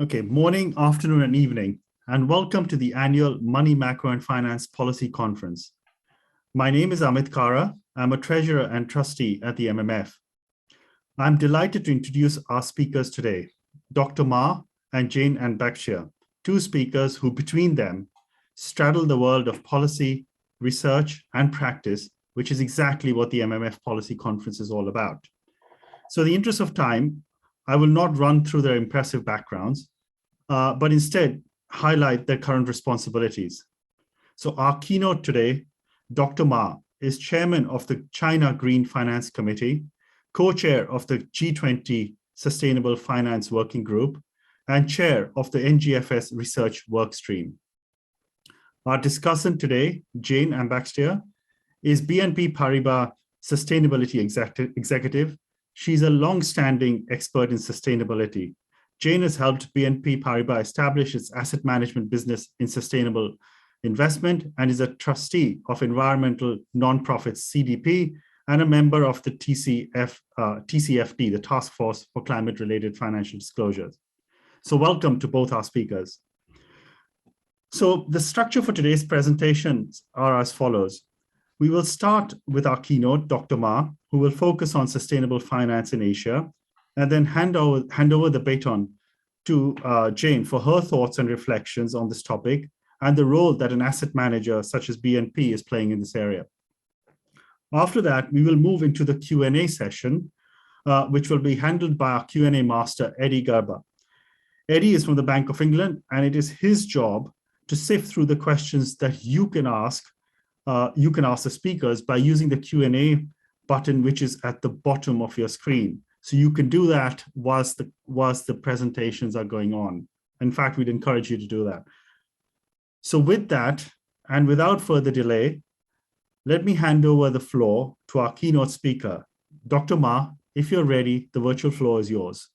Okay, morning, afternoon, and evening, and welcome to the annual Money, Macro, and Finance Policy Conference. My name is Amit Kara. I'm a treasurer and trustee at the MMF. I'm delighted to introduce our speakers today, Dr. Ma and Jane Anbakshia, two speakers who, between them, straddle the world of policy, research, and practice, which is exactly what the MMF Policy Conference is all about. So in the interest of time, I will not run through their impressive backgrounds, but instead highlight their current responsibilities. So our keynote today, Dr. Ma is chairman of the China Green Finance Committee, co-chair of the G20 Sustainable Finance Working Group, and chair of the NGFS Research Workstream. Our discussant today, Jane Anbakshia, is BNP Paribas Sustainability Executive. She's a long-standing expert in sustainability. Jane has helped BNP Paribas establish its asset management business in sustainable investment and is a trustee of environmental nonprofit CDP and a member of the TCFD, the Task Force for Climate-Related Financial Disclosures. So welcome to both our speakers. So the structure for today's presentations are as follows. We will start with our keynote, Dr. Ma, who will focus on sustainable finance in Asia, and then hand over the baton to Jane for her thoughts and reflections on this topic and the role that an asset manager such as BNP is playing in this area. After that, we will move into the Q&A session, which will be handled by our Q&A master, Eddie Gerber. Eddie is from the Bank of England, and it is his job to sift through the questions that you can ask the speakers by using the Q&A button, which is at the bottom of your screen. So you can do that whilst the presentations are going on. In fact, we'd encourage you to do that. So with that, and without further delay, let me hand over the floor to our keynote speaker. Dr. Ma, if you're ready, the virtual floor is yours.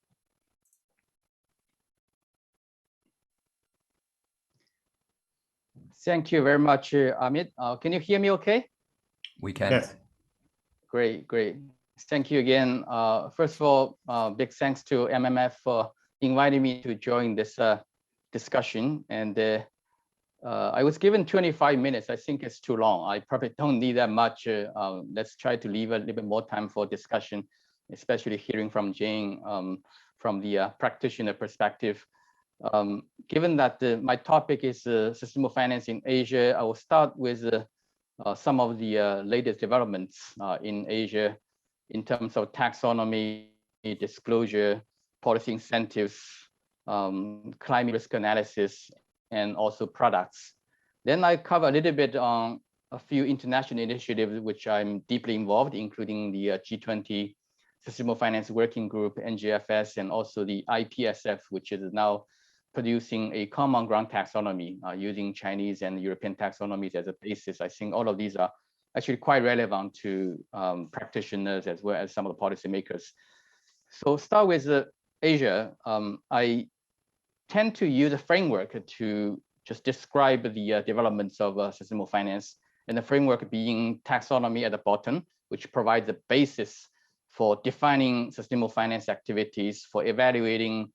Thank you very much, Amit. Can you hear me okay? We can. Yes. Great. Thank you again. First of all, big thanks to MMF for inviting me to join this discussion. And I was given 25 minutes. I think it's too long. I probably don't need that much. Let's try to leave a little bit more time for discussion, especially hearing from Jane from the practitioner perspective. Given that my topic is sustainable finance in Asia, I will start with some of the latest developments in Asia in terms of taxonomy, disclosure, policy incentives, climate risk analysis, and also products. Then I cover a little bit on a few international initiatives which I'm deeply involved, including the G20 Sustainable Finance Working Group, NGFS, and also the IPSF, which is now producing a common ground taxonomy using Chinese and European taxonomies as a basis. I think all of these are actually quite relevant to practitioners as well as some of the policymakers. So start with Asia. I tend to use a framework to just describe the developments of sustainable finance, and the framework being taxonomy at the bottom, which provides the basis for defining sustainable finance activities, for evaluating,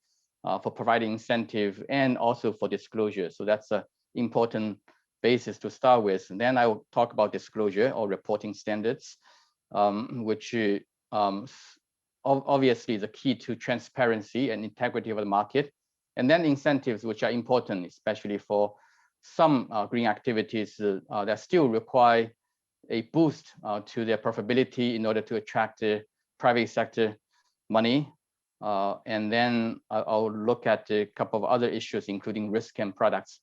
for providing incentive, and also for disclosure. So that's an important basis to start with. And then I will talk about disclosure or reporting standards, which obviously is a key to transparency and integrity of the market. And then incentives, which are important, especially for some green activities that still require a boost to their profitability in order to attract the private sector money. And then I'll look at a couple of other issues, including risk and products.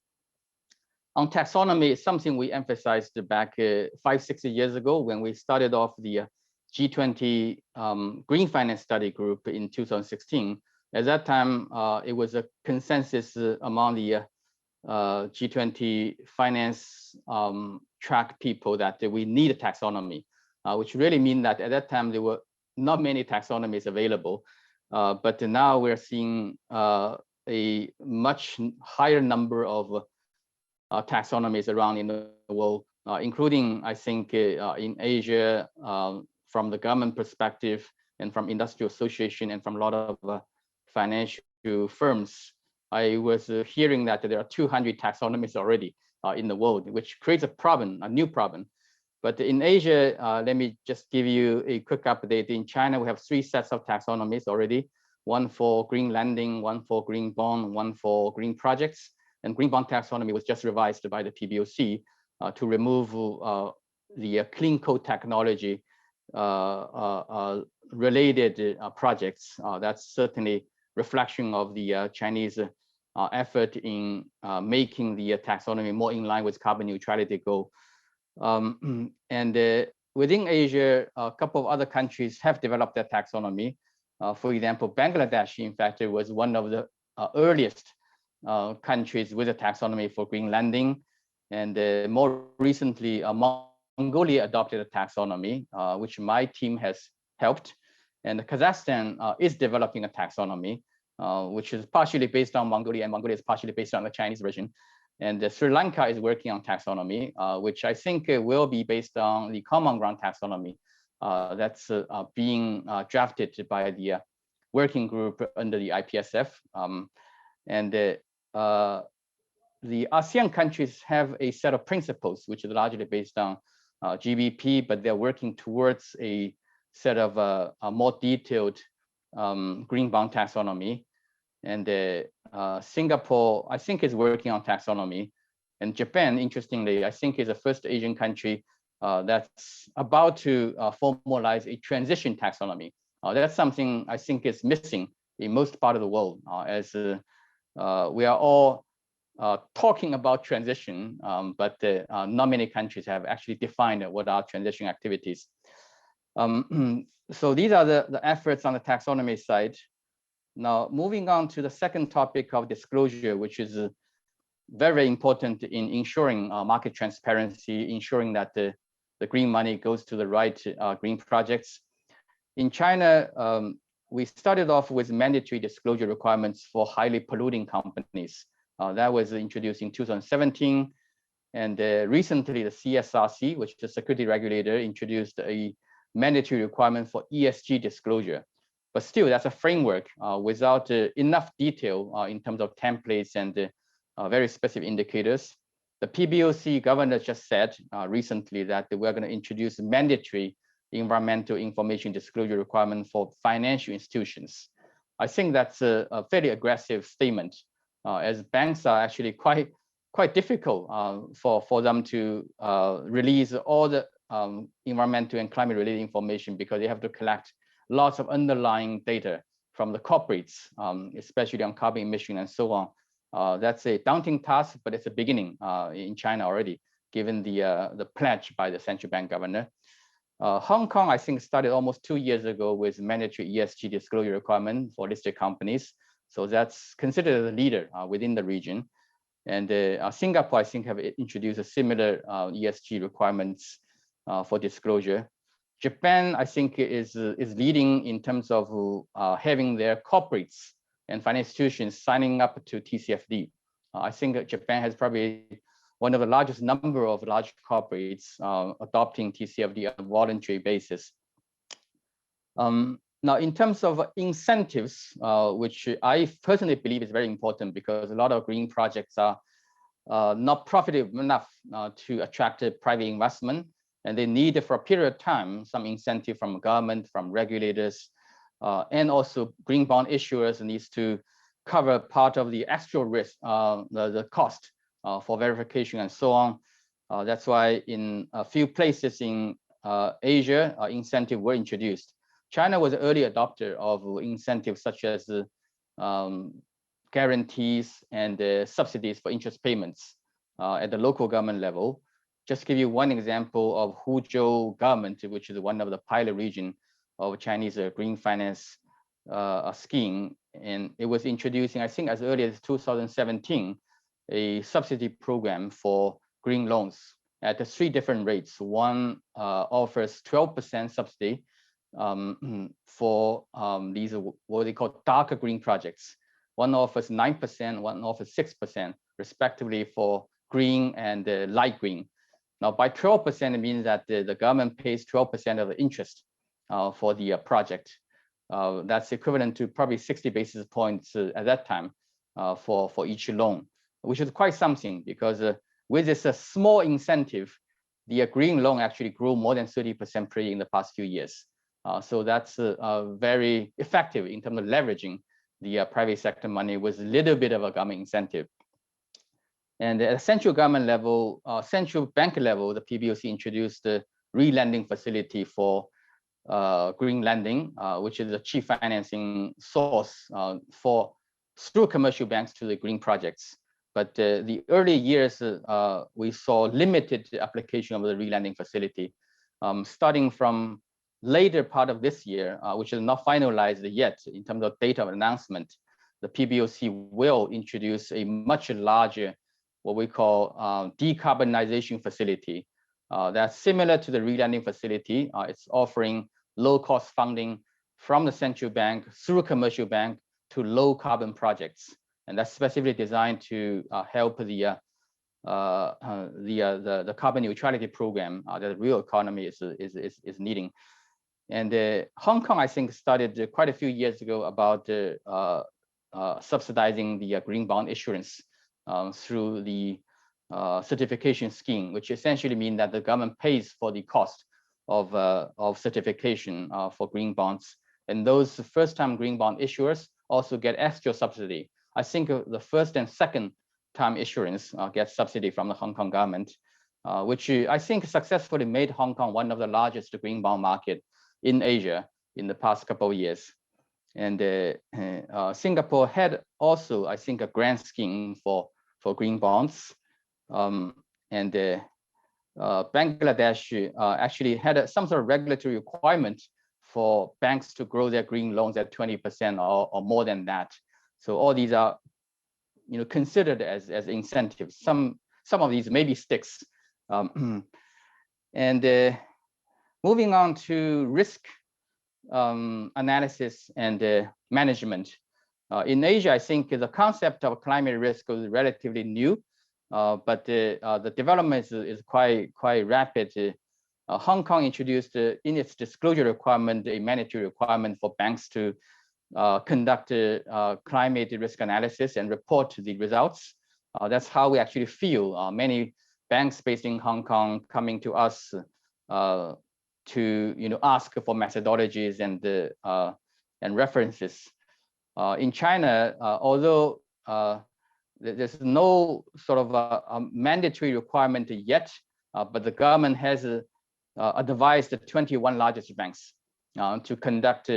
On taxonomy, it's something we emphasized back 5-6 years ago when we started off the G20 Green Finance Study Group in 2016. At that time, it was a consensus among the G20 finance track people that we need a taxonomy, which really means that at that time there were not many taxonomies available. But now we're seeing a much higher number of taxonomies around in the world, including, I think, in Asia, from the government perspective and from industrial association and from a lot of financial firms. I was hearing that there are 200 taxonomies already in the world, which creates a problem, a new problem. But in Asia, let me just give you a quick update. In China, we have 3 sets of taxonomies already, one for green lending, one for green bond, one for green projects. And green bond taxonomy was just revised by the PBOC to remove the clean code technology related projects. That's certainly reflection of the Chinese effort in making the taxonomy more in line with carbon neutrality goal. Within Asia, a couple of other countries have developed their taxonomy. For example, Bangladesh, in fact, it was one of the earliest countries with a taxonomy for green lending. And more recently, Mongolia adopted a taxonomy, which my team has helped. And Kazakhstan is developing a taxonomy, which is partially based on Mongolia, and Mongolia is partially based on the Chinese version. And Sri Lanka is working on taxonomy, which I think will be based on the common ground taxonomy that's being drafted by the working group under the IPSF. The ASEAN countries have a set of principles, which is largely based on GBP, but they're working towards a set of a more detailed green bond taxonomy. And Singapore, I think, is working on taxonomy. And Japan, interestingly, I think is the first Asian country that's about to formalize a transition taxonomy. That's something I think is missing in most part of the world, as we are all talking about transition, but not many countries have actually defined what are transition activities. So these are the efforts on the taxonomy side. Now, moving on to the second topic of disclosure, which is very important in ensuring market transparency, ensuring that the green money goes to the right green projects. In China, we started off with mandatory disclosure requirements for highly polluting companies. That was introduced in 2017. And recently, the CSRC, which is the security regulator, introduced a mandatory requirement for ESG disclosure. But still, that's a framework without enough detail in terms of templates and very specific indicators. The PBOC governor just said recently that we're going to introduce mandatory environmental information disclosure requirement for financial institutions. I think that's a fairly aggressive statement, as banks are actually quite difficult for them to release all the environmental and climate related information, because they have to collect lots of underlying data from the corporates, especially on carbon emission and so on. That's a daunting task, but it's a beginning in China already, given the pledge by the central bank governor. Hong Kong, I think, started almost 2 years ago with mandatory ESG disclosure requirement for listed companies. So that's considered a leader within the region. And Singapore, I think, have introduced a similar ESG requirements for disclosure. Japan, I think, is leading in terms of having their corporates and financial institutions signing up to TCFD. I think Japan has probably one of the largest number of large corporates adopting TCFD on a voluntary basis. Now, in terms of incentives, which I personally believe is very important, because a lot of green projects are not profitable enough to attract private investment, and they need, for a period of time, some incentive from government, from regulators, and also green bond issuers needs to cover part of the extra risk, the cost for verification and so on. That's why in a few places in Asia, incentives were introduced. China was an early adopter of incentives such as guarantees and subsidies for interest payments at the local government level. Just give you one example of Huzhou government, which is one of the pilot region of Chinese green finance scheme. And it was introducing, I think, as early as 2017, a subsidy program for green loans at the 3 different rates. One offers 12% subsidy for these, what they call darker green projects. One offers 9%, one offers 6%, respectively, for green and light green. Now, by 12%, it means that the government pays 12% of the interest for the project. That's equivalent to probably 60 basis points at that time. for each loan, which is quite something, because with this small incentive, the green loan actually grew more than 30% per year in the past few years. So that's very effective in terms of leveraging the private sector money with a little bit of a government incentive. And at central government level, central bank level, the PBOC introduced the re-lending facility for green lending, which is a cheap financing source through commercial banks to the green projects. But the early years, we saw limited application of the re-lending facility. Starting from later part of this year, which is not finalized yet in terms of date of announcement, the PBOC will introduce a much larger, what we call decarbonization facility. That's similar to the re-lending facility. It's offering low-cost funding from the central bank through commercial bank to low-carbon projects, and that's specifically designed to help the carbon neutrality program that the real economy is needing. And Hong Kong, I think, started quite a few years ago about subsidizing the green bond issuance through the certification scheme, which essentially means that the government pays for the cost of certification for green bonds. And those first-time green bond issuers also get extra subsidy. I think the first and second time issuance gets subsidy from the Hong Kong government, which I think successfully made Hong Kong one of the largest green bond market in Asia in the past couple of years. And Singapore had also, I think, a grant scheme for green bonds. And Bangladesh actually had some sort of regulatory requirement for banks to grow their green loans at 20% or more than that. So all these are, considered as incentives. Some of these maybe sticks. And moving on to risk analysis and management. In Asia, I think the concept of climate risk is relatively new, but the development is quite rapid. Hong Kong introduced in its disclosure requirement a mandatory requirement for banks to conduct climate risk analysis and report the results. That's how we actually feel. Many banks based in Hong Kong coming to us to ask for methodologies and references. In China, although there's no sort of a mandatory requirement yet, but the government has advised the 21 largest banks to conduct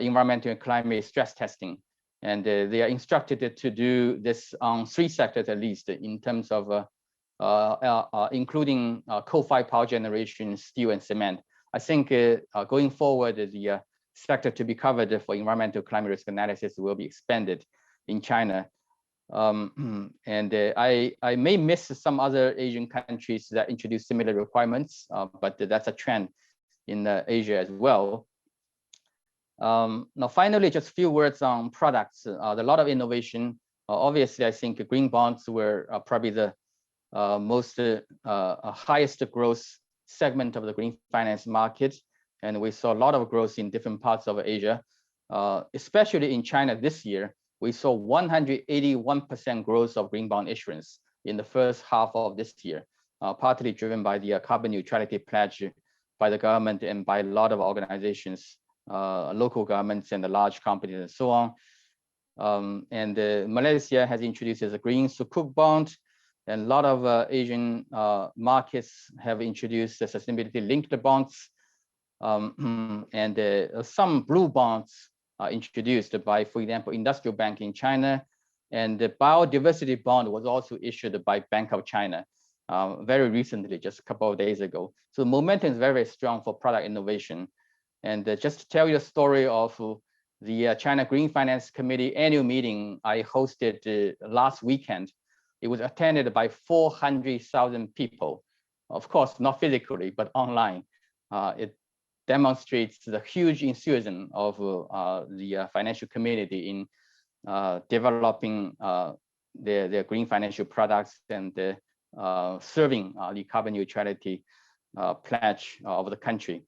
environmental and climate stress testing. And they are instructed to do this on 3 sectors at least, in terms of including coal-fired power generation, steel, and cement. I think going forward, the sector to be covered for environmental climate risk analysis will be expanded in China. And I may miss some other Asian countries that introduce similar requirements, but that's a trend in Asia as well. Now, finally, just a few words on products. There's a lot of innovation. Obviously, I think green bonds were probably the most highest growth segment of the green finance market. And we saw a lot of growth in different parts of Asia, especially in China this year. We saw 181% growth of green bond issuance in the first half of this year, partly driven by the carbon neutrality pledge by the government and by a lot of organizations, local governments and the large companies and so on. And Malaysia has introduced a green sukuk bond, and a lot of Asian markets have introduced sustainability-linked bonds. And some blue bonds are introduced by, for example, Industrial Bank in China, and the Biodiversity bond was also issued by Bank of China very recently, just a couple of days ago. So the momentum is very, very strong for product innovation. And just to tell you a story of the China Green Finance Committee annual meeting I hosted last weekend. It was attended by 400,000 people, of course, not physically, but online. It demonstrates the huge enthusiasm of the financial community in developing their green financial products and serving the carbon neutrality pledge of the country.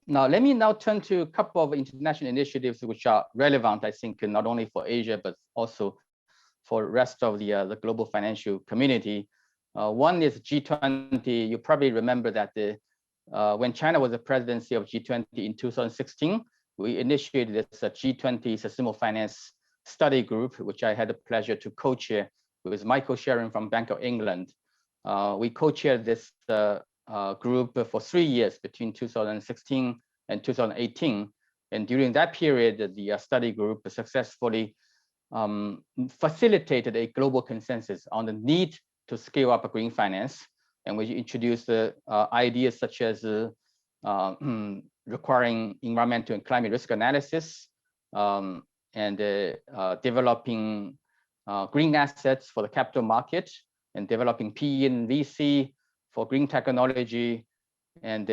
Now, let me now turn to a couple of international initiatives which are relevant, I think, not only for Asia, but also for the rest of the global financial community. One is G20. You probably remember that when China was the presidency of G20 in 2016, we initiated this G20 Sustainable Finance Study Group, which I had the pleasure to co-chair with Michael Sharon from Bank of England. We co-chaired this group for 3 years between 2016 and 2018. And during that period, the study group successfully facilitated a global consensus on the need to scale up green finance. And we introduced ideas such as requiring environmental and climate risk analysis, and developing green assets for the capital market, and developing PE and VC for green technology, and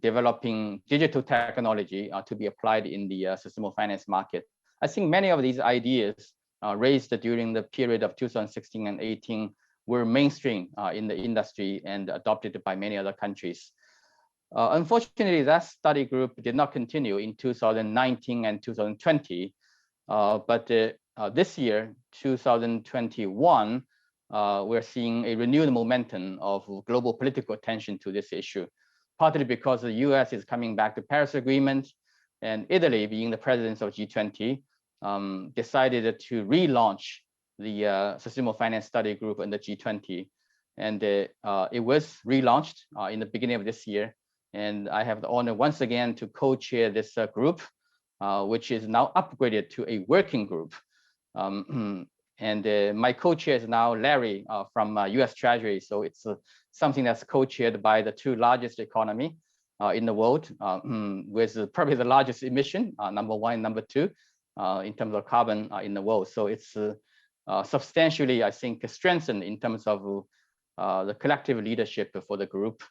developing digital technology to be applied in the sustainable finance market. I think many of these ideas raised during the period of 2016 and 18 were mainstream in the industry and adopted by many other countries. Unfortunately, that study group did not continue in 2019 and 2020, but this year, 2021, we're seeing a renewed momentum of global political attention to this issue, partly because the US is coming back to Paris Agreement, and Italy, being the president of G20, decided to relaunch the Sustainable Finance Study Group in the G20. And it was relaunched in the beginning of this year. And I have the honor once again to co-chair this group, which is now upgraded to a working group. And my co-chair is now Larry from US Treasury. So it's something that's co-chaired by the two largest economy in the world, with probably the largest emission, number one and number two, in terms of carbon in the world. So it's substantially, I think, strengthened in terms of the collective leadership for the group.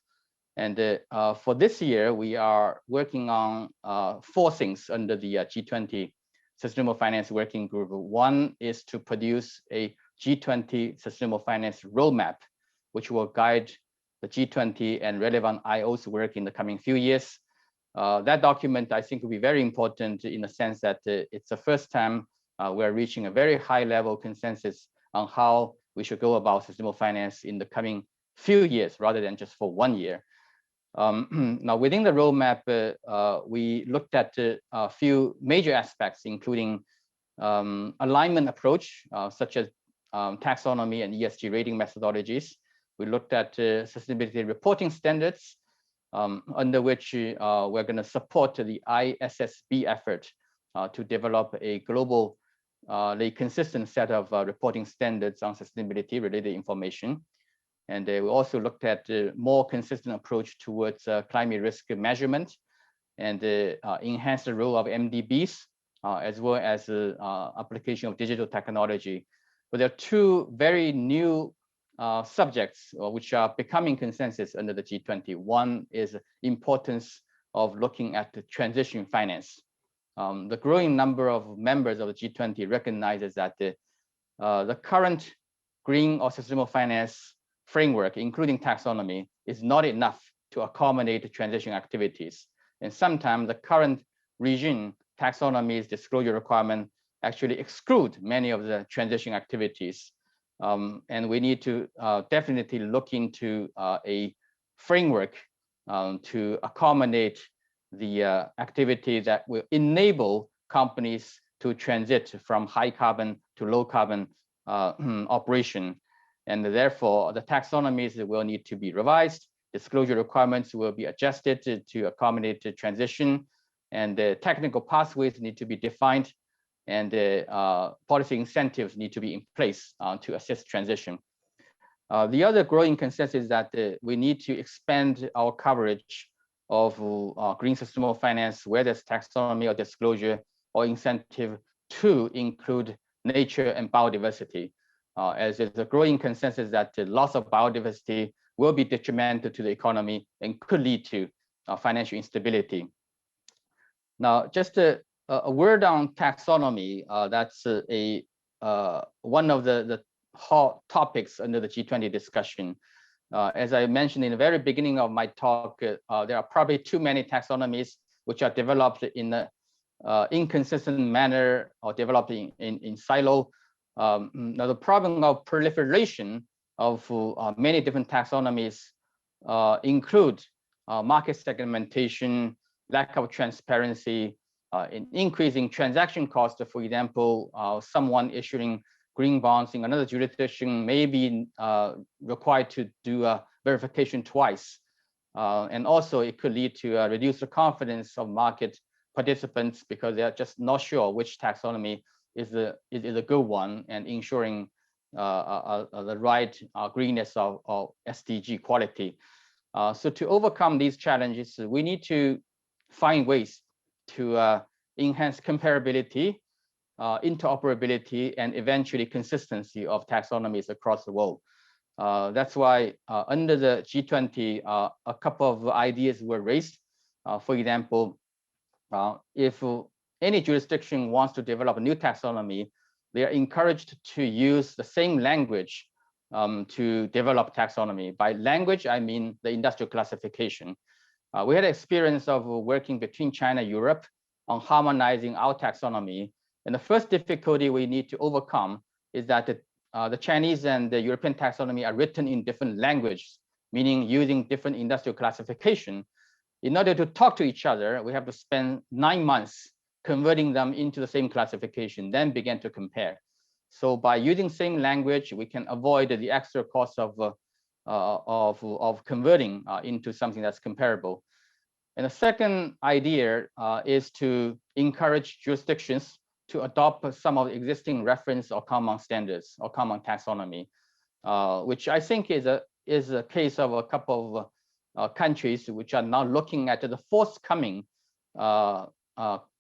And for this year, we are working on 4 things under the G20 Sustainable Finance Working Group. One is to produce a G20 Sustainable Finance Roadmap, which will guide the G20 and relevant IO's work in the coming few years. That document, I think, will be very important in the sense that it's the first time we're reaching a very high level consensus on how we should go about sustainable finance in the coming few years, rather than just for 1 year. Now, within the roadmap, we looked at a few major aspects, including alignment approach, such as taxonomy and ESG rating methodologies. We looked at sustainability reporting standards, under which we're going to support the ISSB effort to develop a global, consistent set of reporting standards on sustainability related information. And we also looked at a more consistent approach towards climate risk measurement, and enhance the role of MDBs, as well as application of digital technology. But there are 2 very new subjects which are becoming consensus under the G20. One is importance of looking at the transition finance. The growing number of members of the G20 recognizes that the current green or sustainable finance framework, including taxonomy, is not enough to accommodate transition activities. And sometimes the current regime taxonomy's disclosure requirement actually exclude many of the transition activities. And we need to definitely look into a framework to accommodate the activity that will enable companies to transit from high carbon to low carbon operation. And therefore, the taxonomies will need to be revised. Disclosure requirements will be adjusted to accommodate the transition, and the technical pathways need to be defined, and policy incentives need to be in place to assist transition. The other growing consensus is that we need to expand our coverage of green sustainable finance, whether it's taxonomy or disclosure or incentive, to include nature and biodiversity, as there's a growing consensus that the loss of biodiversity will be detrimental to the economy and could lead to financial instability. Now, just a word on taxonomy. That's one of the hot topics under the G20 discussion. As I mentioned in the very beginning of my talk, there are probably too many taxonomies which are developed in an inconsistent manner or developed in silo. Now, the problem of proliferation of many different taxonomies include market segmentation, lack of transparency, increasing transaction costs. For example, someone issuing green bonds in another jurisdiction may be required to do a verification twice. And also it could lead to reduce the confidence of market participants because they're just not sure which taxonomy is a good one, and ensuring the right greenness of SDG quality. So to overcome these challenges, we need to find ways to enhance comparability, interoperability, and eventually consistency of taxonomies across the world. That's why under the G20, a couple of ideas were raised. For example, if any jurisdiction wants to develop a new taxonomy, they are encouraged to use the same language to develop taxonomy. By language, I mean the industrial classification. We had experience of working between China and Europe on harmonizing our taxonomy. And the first difficulty we need to overcome is that the Chinese and the European taxonomy are written in different languages, meaning using different industrial classification. In order to talk to each other, we have to spend 9 months converting them into the same classification, then begin to compare. So by using same language, we can avoid the extra cost of converting into something that's comparable. And the second idea is to encourage jurisdictions to adopt some of the existing reference or common standards or common taxonomy, which I think is a case of a couple of countries which are now looking at the forthcoming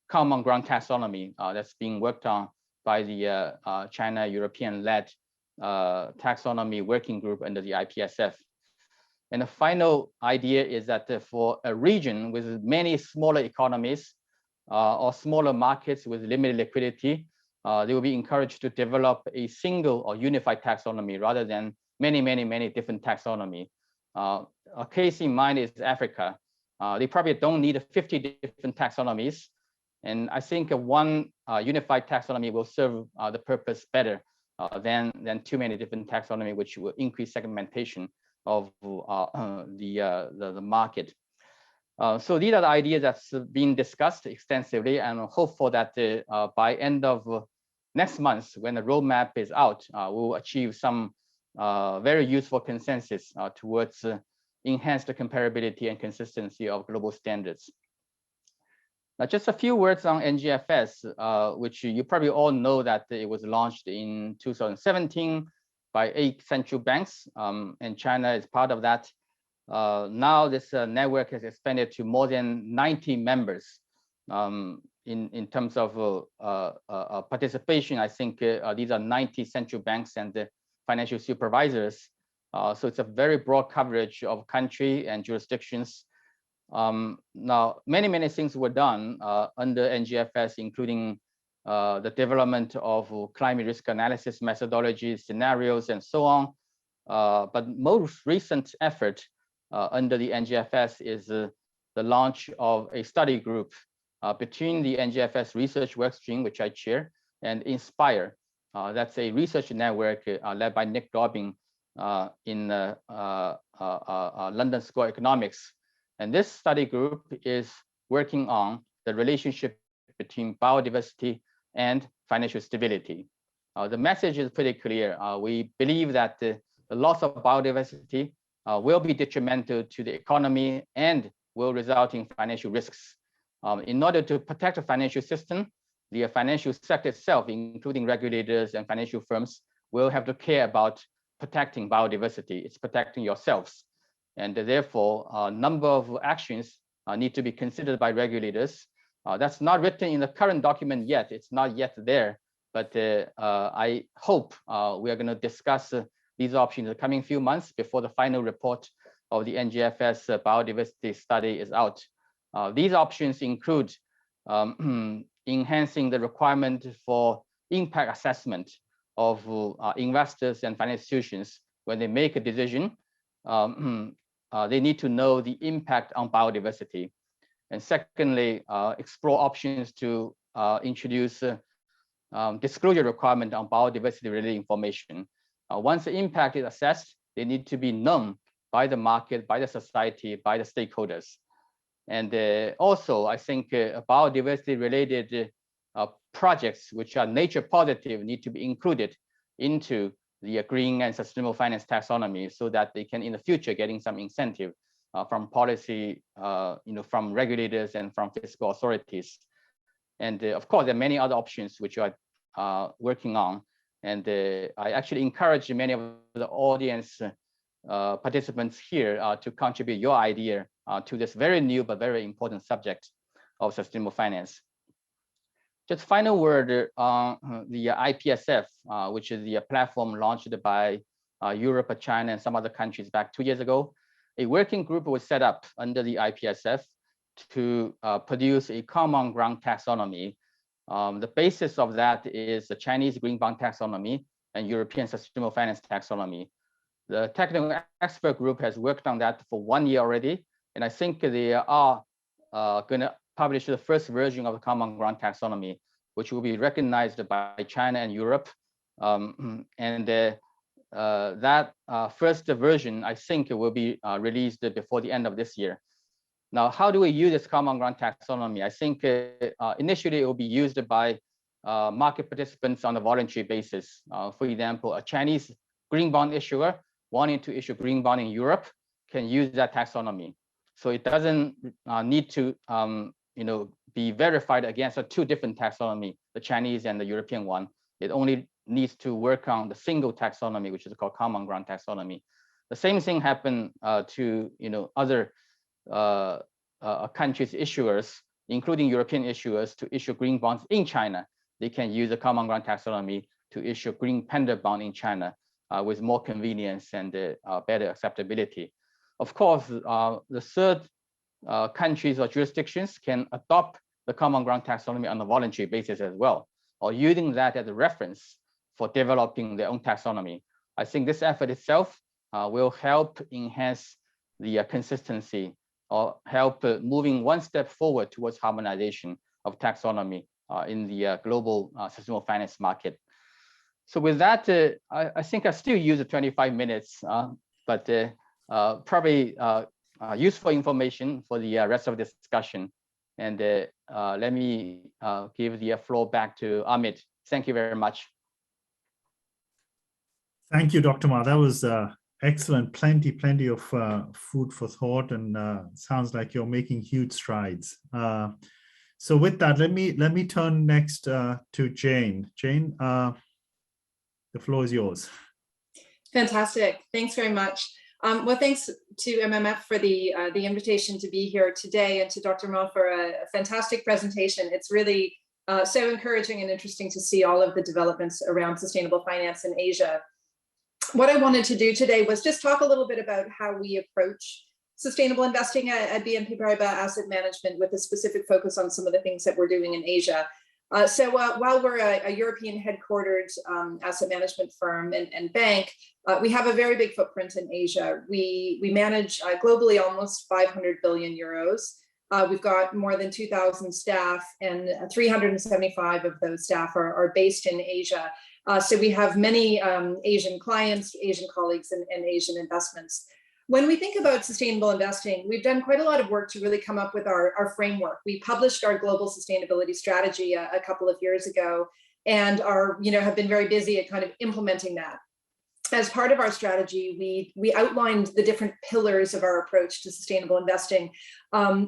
common ground taxonomy that's being worked on by the China-European-led taxonomy working group under the IPSF. And the final idea is that for a region with many smaller economies or smaller markets with limited liquidity, they will be encouraged to develop a single or unified taxonomy rather than many different taxonomy. A case in mind is Africa. They probably don't need 50 different taxonomies. And I think one unified taxonomy will serve the purpose better than too many different taxonomy, which will increase segmentation of the market. So these are the ideas that's been discussed extensively, and I'm hopeful that by end of next month, when the roadmap is out, we'll achieve some very useful consensus towards enhanced comparability and consistency of global standards. Now, just a few words on NGFS, which you probably all know that it was launched in 2017 by 8 central banks, and China is part of that. Now this network has expanded to more than 90 members. In terms of participation, I think these are 90 central banks and the financial supervisors. So it's a very broad coverage of country and jurisdictions. Now, many things were done under NGFS, including the development of climate risk analysis methodologies, scenarios, and so on. But most recent effort under the NGFS is the launch of a study group between the NGFS research workstream, which I chair, and Inspire. That's a research network led by Nick Dobbin in London School of Economics. And this study group is working on the relationship between biodiversity and financial stability. The message is pretty clear. We believe that the loss of biodiversity will be detrimental to the economy and will result in financial risks. In order to protect the financial system, the financial sector itself, including regulators and financial firms, will have to care about protecting biodiversity. It's protecting yourselves. And therefore, a number of actions need to be considered by regulators. That's not written in the current document yet. It's not yet there. But I hope we are going to discuss these options in the coming few months before the final report of the NGFS biodiversity study is out. These options include enhancing the requirement for impact assessment of investors and financial institutions when they make a decision they need to know the impact on biodiversity. And secondly, explore options to introduce disclosure requirement on biodiversity related information. Once the impact is assessed, they need to be known by the market, by the society, by the stakeholders. And also, I think biodiversity related projects which are nature positive need to be included into the green and sustainable finance taxonomy, so that they can in the future getting some incentive from policy, from regulators and from fiscal authorities. And of course, there are many other options which we are working on. And I actually encourage many of the audience participants here to contribute your idea to this very new but very important subject of sustainable finance. Just final word on the IPSF, which is the platform launched by Europe, China, and some other countries back 2 years ago. A working group was set up under the IPSF to produce a common ground taxonomy. The basis of that is the Chinese green bond taxonomy and European sustainable finance taxonomy. The technical expert group has worked on that for 1 year already, and I think they are going to publish the first version of the common ground taxonomy, which will be recognized by China and Europe. That first version, I think, will be released before the end of this year. Now, how do we use this common ground taxonomy? I think initially it will be used by market participants on a voluntary basis. For example, a Chinese green bond issuer wanting to issue green bond in Europe can use that taxonomy. So it doesn't need to be verified against two different taxonomy, the Chinese and the European one. It only needs to work on the single taxonomy, which is called common ground taxonomy. The same thing happened to other countries' issuers, including European issuers, to issue green bonds in China. They can use the common ground taxonomy to issue green panda bond in China with more convenience and better acceptability. Of course, the third countries or jurisdictions can adopt the common ground taxonomy on a voluntary basis as well, or using that as a reference for developing their own taxonomy. I think this effort itself will help enhance the consistency or help moving one step forward towards harmonization of taxonomy in the global sustainable finance market. So with that, I think I still use the 25 minutes, but probably useful information for the rest of the discussion. And let me give the floor back to Amit. Thank you very much. Thank you, Dr. Ma. That was excellent. Plenty of food for thought, and sounds like you're making huge strides. So with that, let me turn next to Jane. Jane, the floor is yours. Fantastic. Thanks very much. Well, thanks to MMF for the invitation to be here today, and to Dr. Ma for a fantastic presentation. It's really so encouraging and interesting to see all of the developments around sustainable finance in Asia. What I wanted to do today was just talk a little bit about how we approach sustainable investing at BNP Paribas Asset Management, with a specific focus on some of the things that we're doing in Asia. So while we're a European headquartered asset management firm and bank, we have a very big footprint in Asia. We manage globally almost 500 billion euros. We've got more than 2,000 staff, and 375 of those staff are based in Asia. So we have many Asian clients, Asian colleagues, and Asian investments. When we think about sustainable investing, we've done quite a lot of work to really come up with our framework. We published our global sustainability strategy a couple of years ago, and have been very busy at kind of implementing that. As part of our strategy, we outlined the different pillars of our approach to sustainable investing,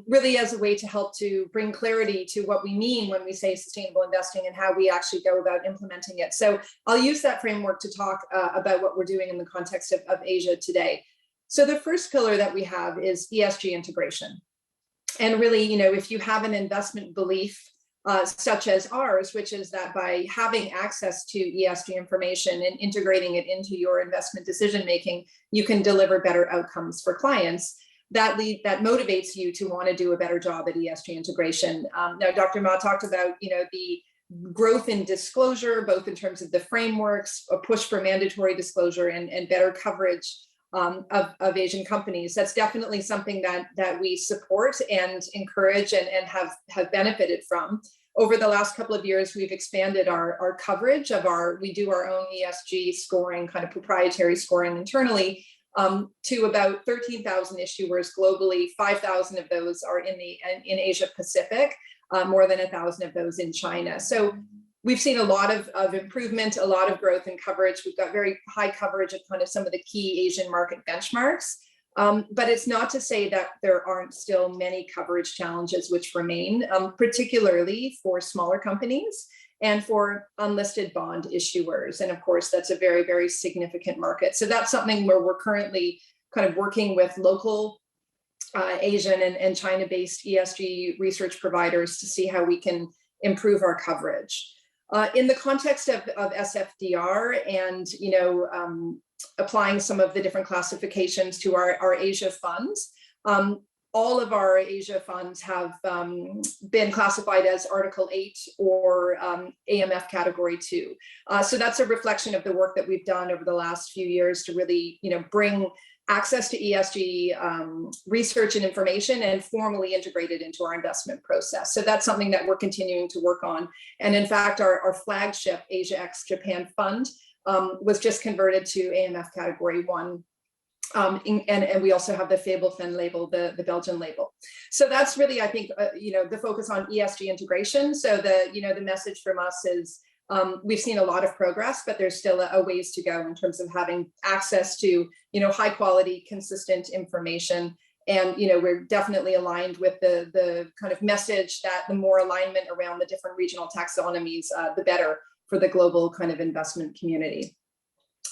really as a way to help to bring clarity to what we mean when we say sustainable investing and how we actually go about implementing it. So I'll use that framework to talk about what we're doing in the context of Asia today. So the first pillar that we have is ESG integration. And really, if you have an investment belief such as ours, which is that by having access to ESG information and integrating it into your investment decision-making, you can deliver better outcomes for clients, that motivates you to want to do a better job at ESG integration. Now, Dr. Ma talked about, the growth in disclosure, both in terms of the frameworks, a push for mandatory disclosure and better coverage of Asian companies. That's definitely something that we support and encourage and have benefited from. Over the last couple of years, we've expanded our coverage of we do our own ESG scoring, kind of proprietary scoring internally, to about 13,000 issuers globally. 5,000 of those are in Asia Pacific, more than 1,000 of those in China. So we've seen a lot of improvement, a lot of growth in coverage. We've got very high coverage of kind of some of the key Asian market benchmarks. But it's not to say that there aren't still many coverage challenges which remain, particularly for smaller companies and for unlisted bond issuers. And of course, that's a very, very significant market. So that's something where we're currently kind of working with local Asian and China-based ESG research providers to see how we can improve our coverage. In the context of SFDR and, applying some of the different classifications to our Asia funds, all of our Asia funds have been classified as Article 8 or AMF Category 2. So that's a reflection of the work that we've done over the last few years to really, bring access to ESG research and information and formally integrate it into our investment process. So that's something that we're continuing to work on. And in fact, our flagship Asia X Japan fund was just converted to AMF Category 1. And we also have the Fablefen label, the Belgian label. So that's really, I think, the focus on ESG integration. So the message from us is we've seen a lot of progress, but there's still a ways to go in terms of having access to, high quality, consistent information. And, we're definitely aligned with the kind of message that the more alignment around the different regional taxonomies, the better for the global kind of investment community.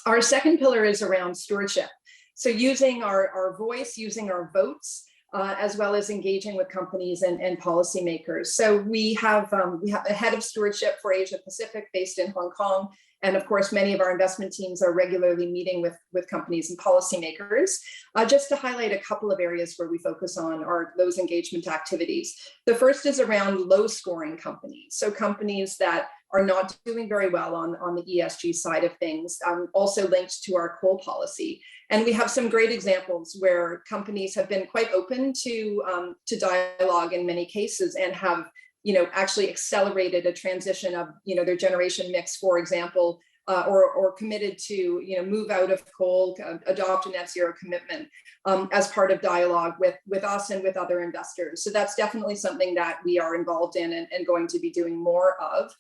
Our second pillar is around stewardship. So using our voice, using our votes, as well as engaging with companies and policymakers. So we have a head of stewardship for Asia Pacific based in Hong Kong. And of course, many of our investment teams are regularly meeting with companies and policymakers. Just to highlight a couple of areas where we focus on those engagement activities. The first is around low scoring companies. So companies that are not doing very well on the ESG side of things, also linked to our coal policy. And we have some great examples where companies have been quite open to dialogue in many cases and have actually accelerated a transition of their generation mix, for example, or committed to move out of coal, adopt a net zero commitment as part of dialogue with us and with other investors. So that's definitely something that we are involved in and going to be doing more of.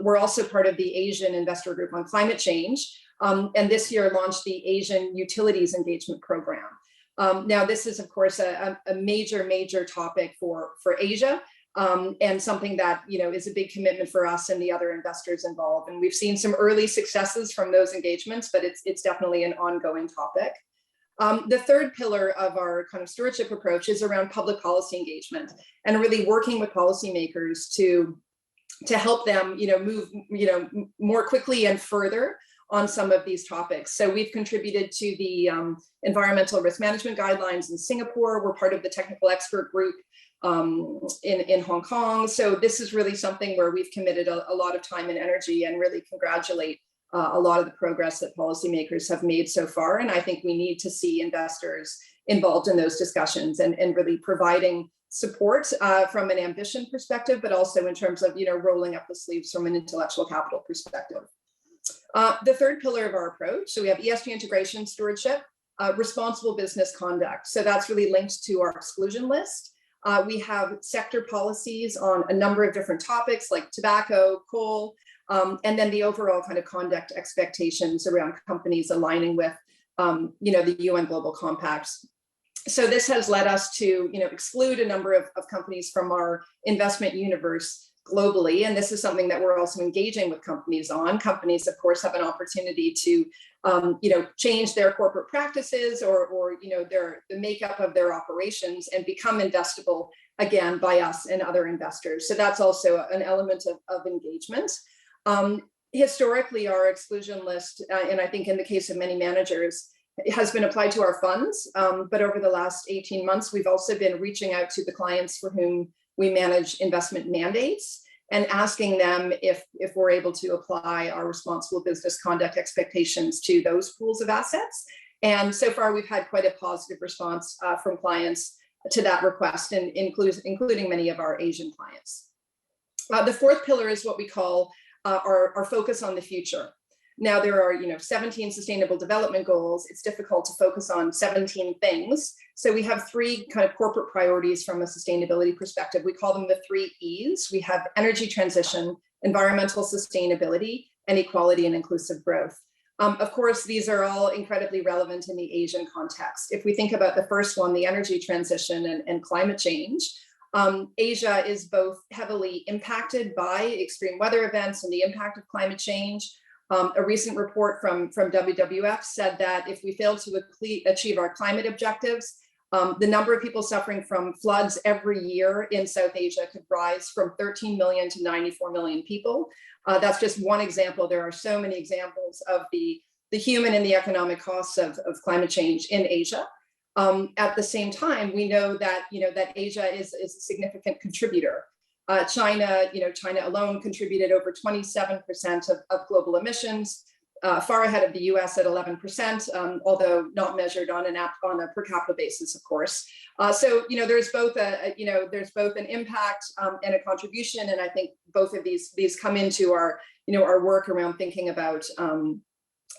We're also part of the Asian Investor Group on Climate Change, and this year launched the Asian Utilities Engagement Program. Now, this is, of course, a major topic for Asia, and something that is a big commitment for us and the other investors involved. And we've seen some early successes from those engagements, but it's definitely an ongoing topic. The third pillar of our kind of stewardship approach is around public policy engagement and really working with policymakers to help them move more quickly and further on some of these topics. So we've contributed to the environmental risk management guidelines in Singapore. We're part of the technical expert group in Hong Kong. So this is really something where we've committed a lot of time and energy, and really congratulate a lot of the progress that policymakers have made so far. And I think we need to see investors involved in those discussions and really providing support from an ambition perspective, but also in terms of rolling up the sleeves from an intellectual capital perspective. The third pillar of our approach, so we have ESG integration, stewardship, responsible business conduct. So that's really linked to our exclusion list. We have sector policies on a number of different topics like tobacco, coal, and then the overall kind of conduct expectations around companies aligning with the UN Global Compacts. So this has led us to exclude a number of companies from our investment universe globally. And this is something that we're also engaging with companies on. Companies, of course, have an opportunity to change their corporate practices or the makeup of their operations and become investable again by us and other investors. So that's also an element of engagement. Historically, our exclusion list, and I think in the case of many managers, it has been applied to our funds, but over the last 18 months, we've also been reaching out to the clients for whom we manage investment mandates and asking them if we're able to apply our responsible business conduct expectations to those pools of assets. And so far, we've had quite a positive response from clients to that request, and including many of our Asian clients. The fourth pillar is what we call our focus on the future. Now, there are 17 sustainable development goals. It's difficult to focus on 17 things. So we have three kind of corporate priorities from a sustainability perspective. We call them the 3 E's. We have energy transition, environmental sustainability, and equality and inclusive growth. Of course, these are all incredibly relevant in the Asian context. If we think about the first one, the energy transition and climate change, Asia is both heavily impacted by extreme weather events and the impact of climate change. A recent report from WWF said that if we fail to achieve our climate objectives, the number of people suffering from floods every year in South Asia could rise from 13 million to 94 million people. That's just one example. There are so many examples of the human and the economic costs of climate change in Asia. At the same time, we know that that Asia is a significant contributor. China alone contributed over 27% of global emissions, far ahead of the US at 11%, although not measured on a per capita basis, of course. So there's both an impact and a contribution, and I think both of these come into our our work around thinking about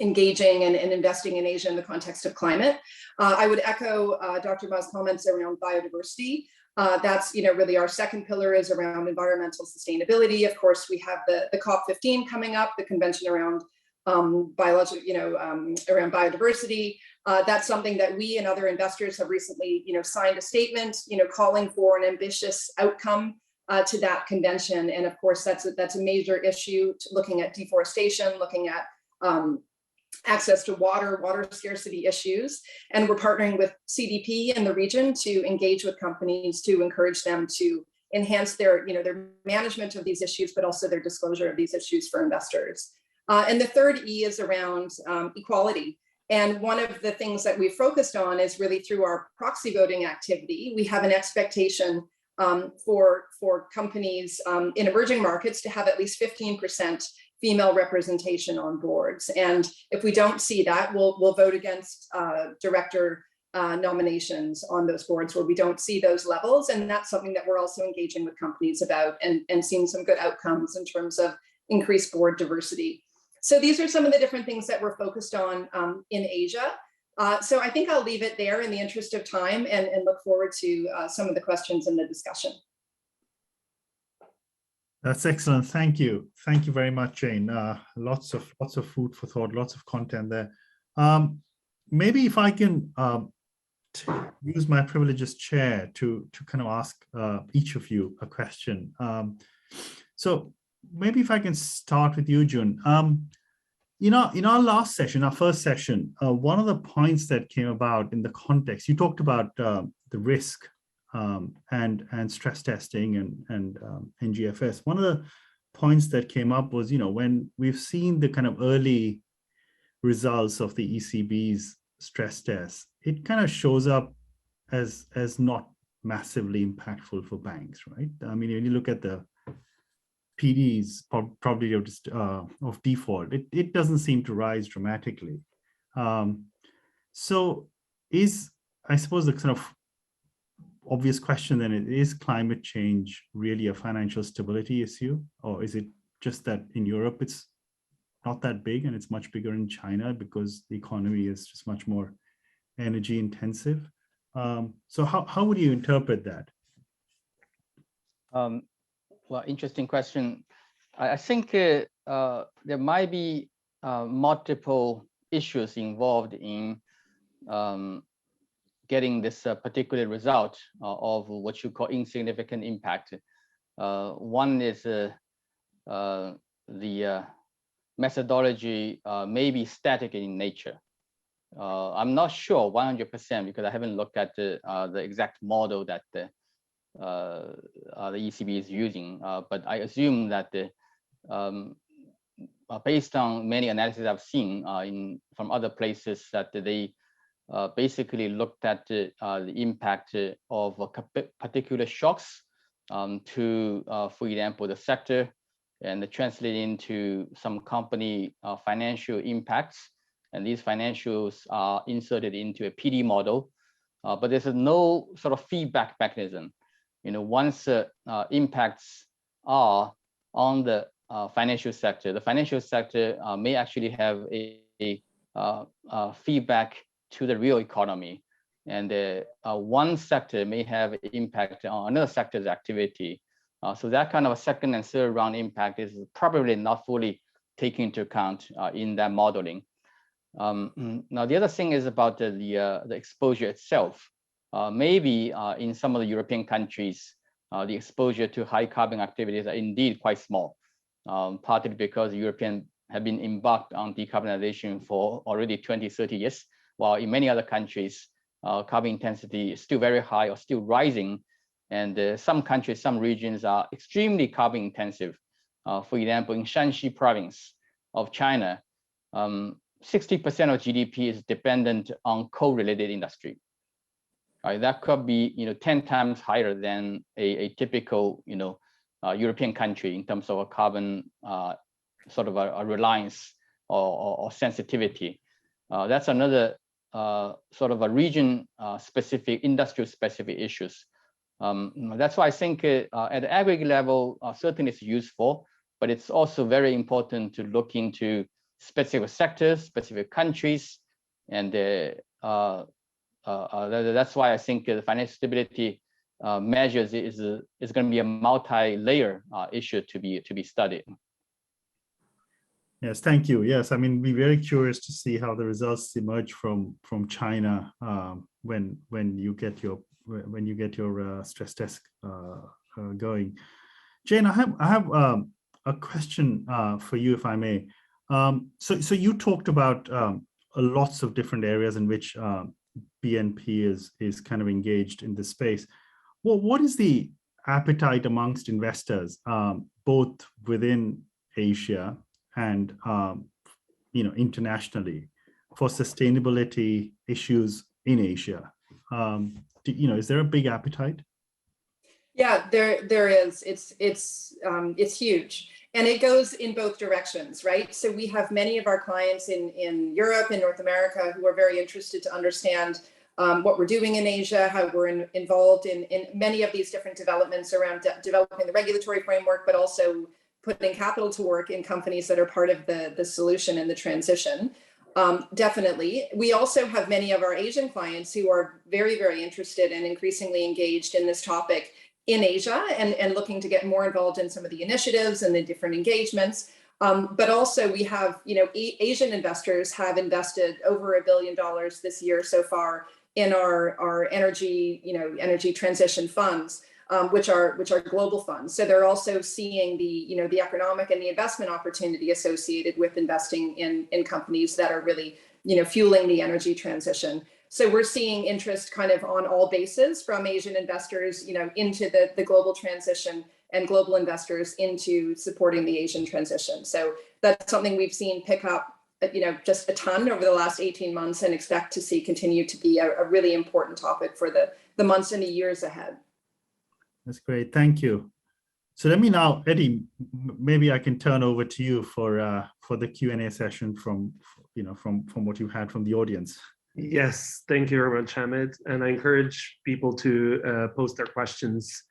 engaging and investing in Asia in the context of climate. I would echo Dr. Ma's comments around biodiversity. That's really our second pillar is around environmental sustainability. Of course, we have the COP15 coming up, the convention around around biodiversity. That's something that we and other investors have recently signed a statement calling for an ambitious outcome to that convention. And of course, that's a major issue, looking at deforestation, looking at access to water scarcity issues. And we're partnering with CDP in the region to engage with companies to encourage them to enhance their management of these issues, but also their disclosure of these issues for investors. And the third E is around equality. And one of the things that we focused on is really through our proxy voting activity. We have an expectation for companies in emerging markets to have at least 15% female representation on boards. And if we don't see that, we'll vote against director nominations on those boards where we don't see those levels. And that's something that we're also engaging with companies about and seeing some good outcomes in terms of increased board diversity. So these are some of the different things that we're focused on in Asia. So I think I'll leave it there in the interest of time and look forward to some of the questions in the discussion. That's excellent. Thank you. Thank you very much, Jane. Lots of food for thought, lots of content there. Maybe if I can use my privilege as chair to kind of ask each of you a question. So maybe if I can start with you, Jun. In our last session, our first session, one of the points that came about in the context, you talked about the risk and stress testing and NGFS. One of the points that came up was, when we've seen the kind of early results of the ECB's stress test, it kind of shows up as not massively impactful for banks, right? I mean, when you look at the PD's probability of default, it doesn't seem to rise dramatically. So I suppose the kind of obvious question then is climate change really a financial stability issue, or is it just that in Europe it's not that big and it's much bigger in China because the economy is just much more energy intensive? So how would you interpret that? Well, interesting question. I think there might be multiple issues involved in getting this particular result of what you call insignificant impact. One is the methodology may be static in nature. I'm not sure 100% because I haven't looked at the exact model that the ECB is using, but I assume that based on many analyses I've seen from other places, that they basically looked at the impact of particular shocks to, for example, the sector, and translate into some company financial impacts, and these financials are inserted into a PD model, but there's no sort of feedback mechanism. Once impacts are on the financial sector, the financial sector may actually have a feedback to the real economy, and one sector may have an impact on another sector's activity. So that kind of a second and third round impact is probably not fully taken into account in that modeling. Now, the other thing is about the exposure itself. Maybe in some of the European countries, the exposure to high carbon activities are indeed quite small, partly because Europeans have been embarked on decarbonization for already 20, 30 years, while in many other countries, carbon intensity is still very high or still rising. And some countries, some regions are extremely carbon intensive. For example, in Shanxi province of China, 60% of GDP is dependent on coal-related industry. That could be 10 times higher than a typical European country in terms of a carbon sort of a reliance or sensitivity. That's another sort of a region specific, industrial specific issues. That's why I think at the aggregate level, certainly it's useful, but it's also very important to look into specific sectors, specific countries, and that's why I think the financial stability measures is going to be a multi-layer issue to be studied. Yes, thank you. Yes, I mean, we're very curious to see how the results emerge from China when you get your stress test going. Jane, I have a question for you, if I may. So you talked about lots of different areas in which BNP is kind of engaged in this space. Well, what is the appetite amongst investors, both within Asia and internationally, for sustainability issues in Asia? Is there a big appetite? Yeah, there is. It's huge, and it goes in both directions, right? So we have many of our clients in Europe and North America who are very interested to understand what we're doing in Asia, how we're involved in many of these different developments around developing the regulatory framework, but also putting capital to work in companies that are part of the solution and the transition. Definitely. We also have many of our Asian clients who are very, very interested and increasingly engaged in this topic in Asia and looking to get more involved in some of the initiatives and the different engagements. But also we have, Asian investors have invested over $1 billion this year so far in our energy, energy transition funds, which are global funds. So they're also seeing the economic and the investment opportunity associated with investing in companies that are really, fueling the energy transition. So we're seeing interest kind of on all bases from Asian investors, into the global transition and global investors into supporting the Asian transition. So that's something we've seen pick up, just a ton over the last 18 months and expect to see continue to be a really important topic for the months and the years ahead. That's great. Thank you. So let me now, Eddie, maybe I can turn over to you for the Q&A session from what you had from the audience. Yes, thank you very much, Hamid. And I encourage people to post their questions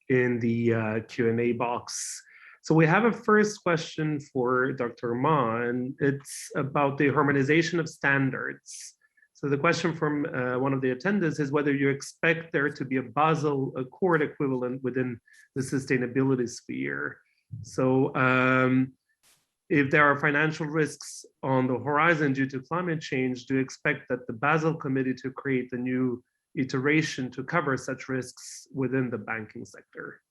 in the Q&A box. So we have a first question for Dr. Ma, and it's about the harmonization of standards. So the question from one of the attendants is whether you expect there to be a Basel Accord equivalent within the sustainability sphere. So if there are financial risks on the horizon due to climate change, do you expect that the Basel Committee to create a new iteration to cover such risks within the banking sector?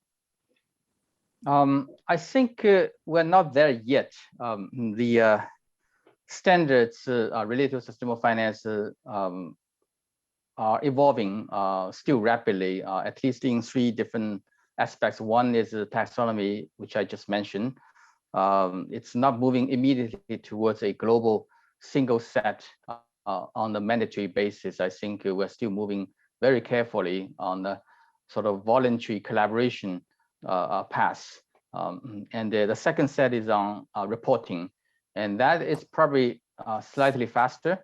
I think we're not there yet. The standards related to sustainable finance are evolving still rapidly, at least in 3 different aspects. One is the taxonomy, which I just mentioned. It's not moving immediately towards a global single set on the mandatory basis. I think we're still moving very carefully on the sort of voluntary collaboration path. And the second set is on reporting. And that is probably slightly faster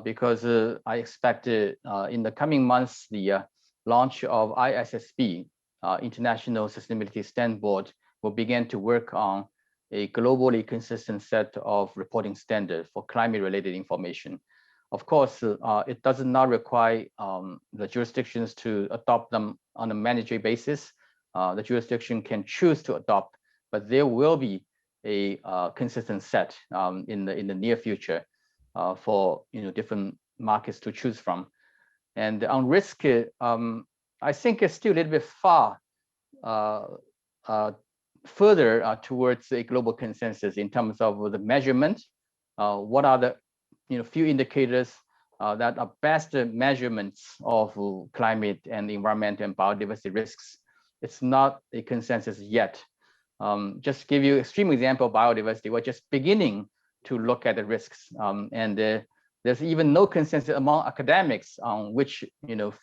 because I expect in the coming months, the launch of ISSB, International Sustainability Standard Board, will begin to work on a globally consistent set of reporting standards for climate-related information. Of course, it does not require the jurisdictions to adopt them on a mandatory basis. The jurisdiction can choose to adopt, but there will be a consistent set in the near future for different markets to choose from. And on risk, I think it's still a little bit far further towards a global consensus in terms of the measurement. What are the few indicators that are best measurements of climate and environment and biodiversity risks? It's not a consensus yet. Just to give you an extreme example of biodiversity, we're just beginning to look at the risks, and there's even no consensus among academics on which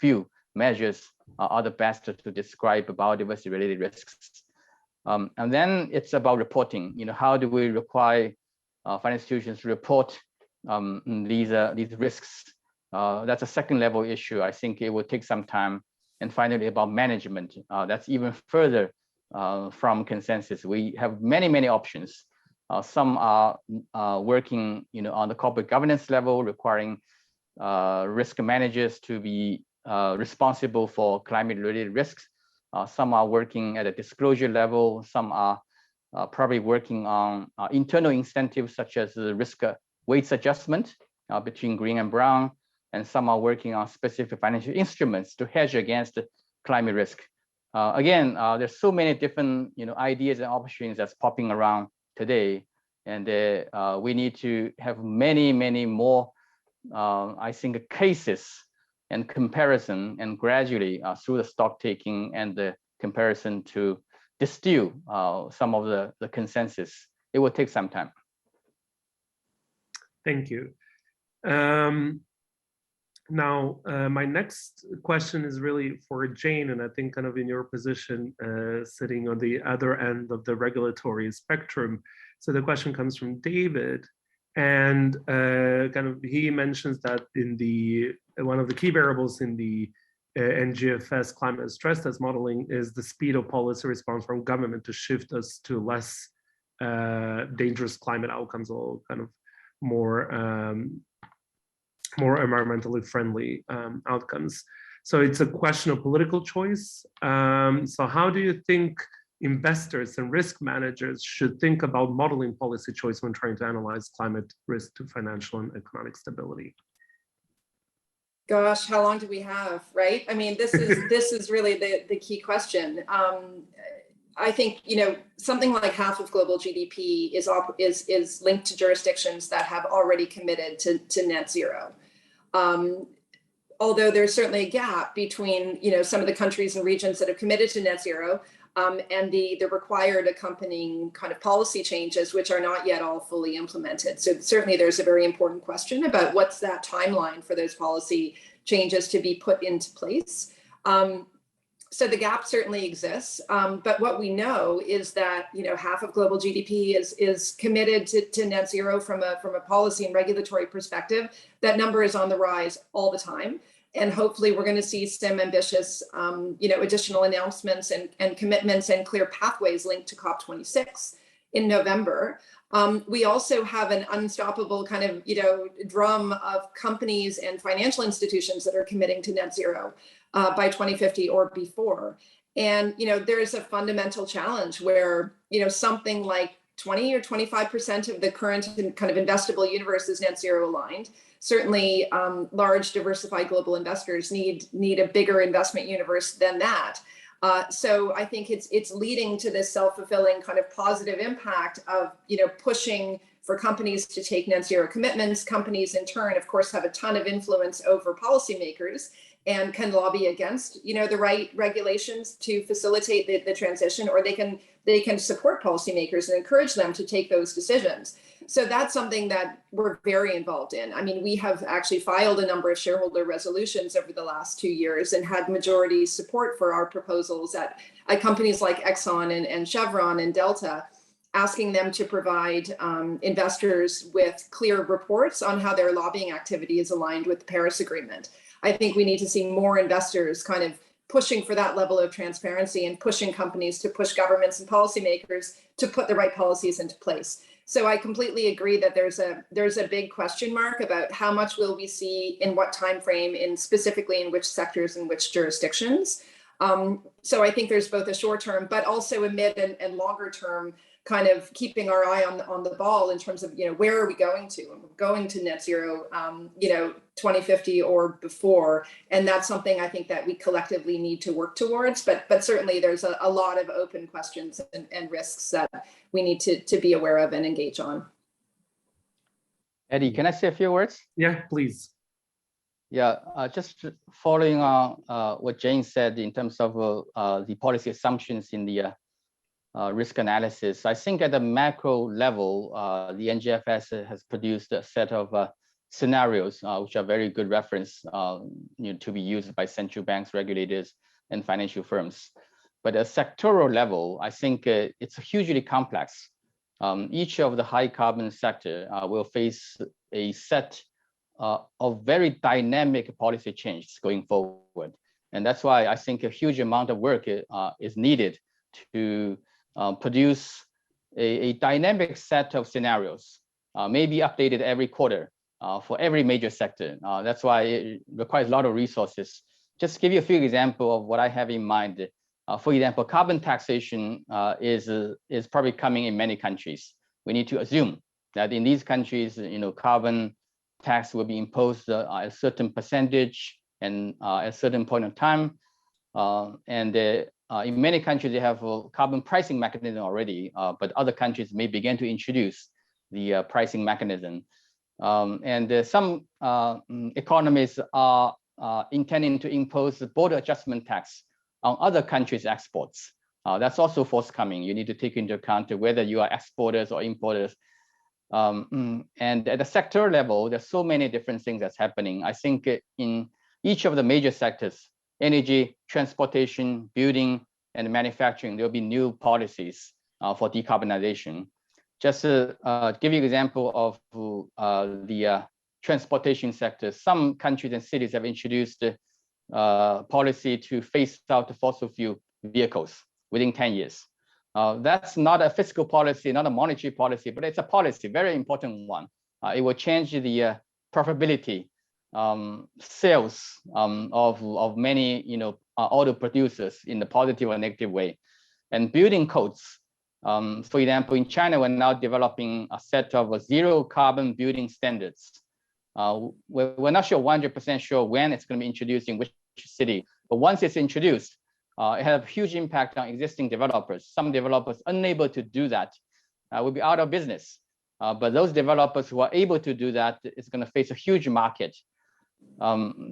few measures are the best to describe biodiversity related risks. And then it's about reporting. How do we require financial institutions to report these risks? That's a second level issue. I think it will take some time. And finally, about management. That's even further from consensus. We have many options. Some are working on the corporate governance level, requiring risk managers to be responsible for climate-related risks. Some are working at a disclosure level. Some are probably working on internal incentives such as the risk weights adjustment between green and brown. And some are working on specific financial instruments to hedge against climate risk. Again, there's so many different ideas and opportunities that's popping around today. And we need to have many more, I think, cases and comparison, and gradually through the stock taking and the comparison to distill some of the consensus. It will take some time. Thank you. Now, my next question is really for Jane, and I think kind of in your position, sitting on the other end of the regulatory spectrum. So the question comes from David, and kind of he mentions that in one of the key variables in the NGFS climate stress test modeling is the speed of policy response from government to shift us to less dangerous climate outcomes, or kind of more environmentally friendly outcomes. So it's a question of political choice. So how do you think investors and risk managers should think about modeling policy choice when trying to analyze climate risk to financial and economic stability? Gosh, how long do we have, right? I mean, this is really the key question. I think something like half of global GDP is linked to jurisdictions that have already committed to net zero. Although there's certainly a gap between some of the countries and regions that have committed to net zero and the required accompanying kind of policy changes, which are not yet all fully implemented. So certainly there's a very important question about what's that timeline for those policy changes to be put into place. So the gap certainly exists, but what we know is that half of global GDP is committed to net zero from a policy and regulatory perspective. That number is on the rise all the time, and hopefully we're going to see some ambitious, additional announcements and commitments and clear pathways linked to COP26 in November. We also have an unstoppable kind of drum of companies and financial institutions that are committing to net zero by 2050 or before. And there's a fundamental challenge where something like 20 or 25% of the current kind of investable universe is net zero aligned. Certainly large diversified global investors need a bigger investment universe than that. So I think it's leading to this self-fulfilling kind of positive impact of pushing for companies to take net zero commitments. Companies in turn, of course, have a ton of influence over policymakers and can lobby against the right regulations to facilitate the transition, or they can support policymakers and encourage them to take those decisions. So that's something that we're very involved in. I mean, we have actually filed a number of shareholder resolutions over the last 2 years and had majority support for our proposals at companies like Exxon and Chevron and Delta. asking them to provide investors with clear reports on how their lobbying activity is aligned with the Paris Agreement. I think we need to see more investors kind of pushing for that level of transparency and pushing companies to push governments and policymakers to put the right policies into place. So I completely agree that there's a big question mark about how much will we see in what time frame, in specifically in which sectors and which jurisdictions. So I think there's both a short term, but also a mid and longer term kind of keeping our eye on the ball in terms of, where are we going to? And we're going to net zero, 2050 or before. And that's something I think that we collectively need to work towards. But certainly there's a lot of open questions and risks that we need to be aware of and engage on. Eddie, can I say a few words? Yeah, please. Yeah, just following on what Jane said in terms of the policy assumptions in the risk analysis. I think at the macro level, the NGFS has produced a set of scenarios, which are very good reference to be used by central banks, regulators, and financial firms. But at a sectoral level, I think it's hugely complex. Each of the high carbon sector will face a set of very dynamic policy changes going forward. And that's why I think a huge amount of work is needed to produce a dynamic set of scenarios, maybe updated every quarter for every major sector. That's why it requires a lot of resources. Just give you a few examples of what I have in mind. For example, carbon taxation is probably coming in many countries. We need to assume that in these countries, carbon tax will be imposed at a certain percentage and at a certain point of time. In many countries, they have a carbon pricing mechanism already, but other countries may begin to introduce the pricing mechanism. Some economies are intending to impose the border adjustment tax on other countries' exports. That's also forthcoming. You need to take into account whether you are exporters or importers. And at the sector level, there's so many different things that's happening. I think in each of the major sectors, energy, transportation, building, and manufacturing, there'll be new policies for decarbonization. Just to give you an example of the transportation sector, some countries and cities have introduced policy to phase out the fossil fuel vehicles within 10 years. That's not a fiscal policy, not a monetary policy, but it's a policy, very important one. It will change the profitability sales of many auto producers in the positive or negative way. And building codes, for example, in China, we're now developing a set of zero carbon building standards. We're not sure 100% sure when it's going to be introduced in which city, but once it's introduced, it has a huge impact on existing developers. Some developers unable to do that will be out of business. But those developers who are able to do that is going to face a huge market.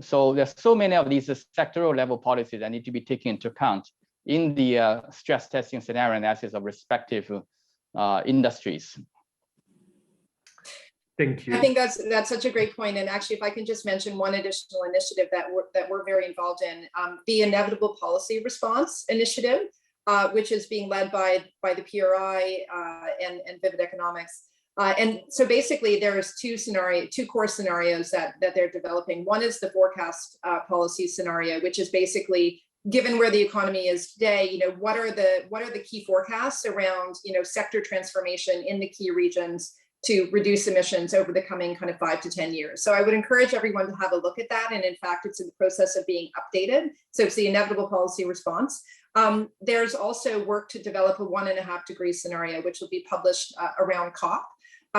So there's so many of these sectoral level policies that need to be taken into account in the stress testing scenario analysis of respective industries. Thank you. I think that's such a great point. And actually, if I can just mention one additional initiative that we're very involved in, the Inevitable Policy Response Initiative, which is being led by the PRI and Vivid Economics. And so basically, there's two core scenarios that they're developing. One is the forecast policy scenario, which is basically, given where the economy is today, what are the key forecasts around sector transformation in the key regions to reduce emissions over the coming kind of 5 to 10 years. So I would encourage everyone to have a look at that. And in fact, it's in the process of being updated. So it's the Inevitable Policy Response. There's also work to develop a 1.5 degree scenario, which will be published around COP,